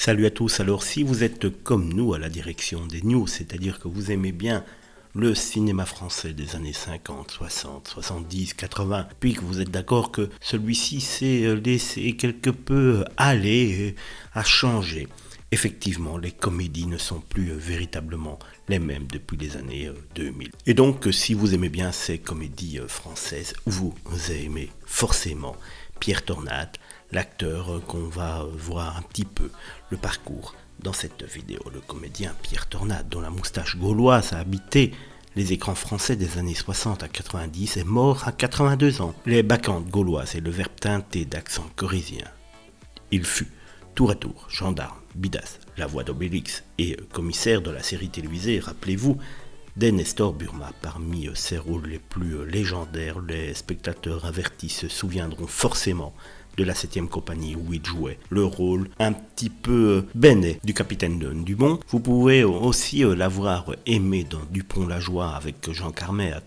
Salut à tous, alors si vous êtes comme nous à la direction des news, c'est-à-dire que vous aimez bien le cinéma français des années 50, 60, 70, 80, puis que vous êtes d'accord que celui-ci s'est laissé quelque peu aller, à changer. Effectivement, les comédies ne sont plus véritablement les mêmes depuis les années 2000. Et donc, si vous aimez bien ces comédies françaises, vous aimez forcément Pierre Tornade, l'acteur qu'on va voir un petit peu le parcours dans cette vidéo. Le comédien Pierre Tornade, dont la moustache gauloise a habité les écrans français des années 60 à 90, est mort à 82 ans. Les bacchantes gauloises et le verbe teinté d'accent corrézien. Il fut tour à tour gendarme, bidasse, la voix d'Obélix et commissaire de la série télévisée, rappelez-vous, des Nestor Burma. Parmi ses rôles les plus légendaires, les spectateurs avertis se souviendront forcément de la 7e compagnie où il jouait le rôle un petit peu béné du capitaine Dumont. Vous pouvez aussi l'avoir aimé dans Dupont-la-Joie avec Jean Carmet, un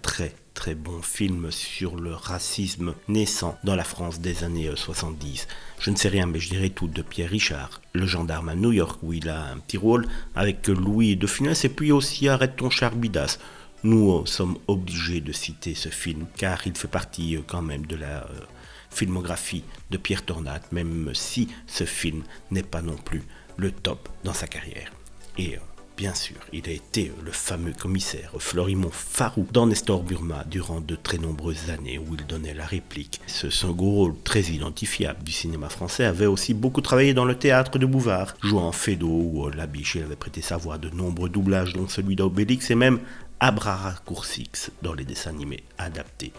très bon film sur le racisme naissant dans la France des années 70. Je ne sais rien, mais je dirais tout de Pierre Richard, le gendarme à New York, où il a un petit rôle avec Louis de Funès, et puis aussi Arrête ton char bidasse. Nous sommes obligés de citer ce film, car il fait partie quand même de la filmographie de Pierre Tornade, même si ce film n'est pas non plus le top dans sa carrière. Et bien sûr, il a été le fameux commissaire Florimond Farou dans Nestor Burma durant de très nombreuses années où il donnait la réplique. Ce second rôle très identifiable du cinéma français avait aussi beaucoup travaillé dans le théâtre de Bouvard, jouant Fédo ou La Biche. Il avait prêté sa voix à de nombreux doublages, dont celui d'Obélix et même Abracurcix dans les dessins animés adaptés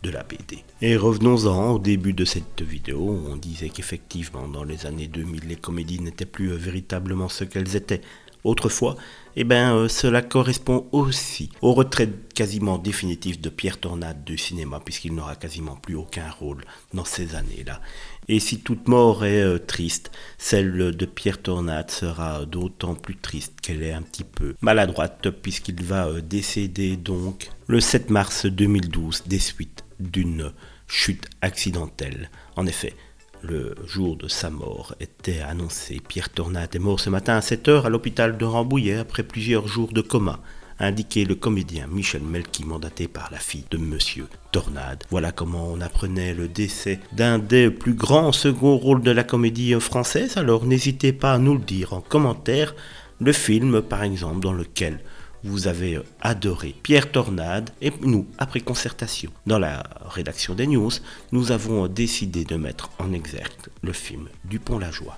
de la BD. Et revenons-en au début de cette vidéo. On disait qu'effectivement dans les années 2000 les comédies n'étaient plus véritablement ce qu'elles étaient autrefois. Cela correspond aussi au retrait quasiment définitif de Pierre Tornade du cinéma, puisqu'il n'aura quasiment plus aucun rôle dans ces années-là. Et si toute mort est triste, celle de Pierre Tornade sera d'autant plus triste qu'elle est un petit peu maladroite, puisqu'il va décéder donc le 7 mars 2012 des suites d'une chute accidentelle. En effet, le jour de sa mort était annoncé. Pierre Tornade est mort ce matin à 7h à l'hôpital de Rambouillet après plusieurs jours de coma, a indiqué le comédien Michel Melki, mandaté par la fille de Monsieur Tornade. Voilà comment on apprenait le décès d'un des plus grands seconds rôles de la comédie française. Alors n'hésitez pas à nous le dire en commentaire, le film par exemple dans lequel vous avez adoré Pierre Tornade. Et nous, après concertation dans la rédaction des news, nous avons décidé de mettre en exergue le film Dupont-la-Joie.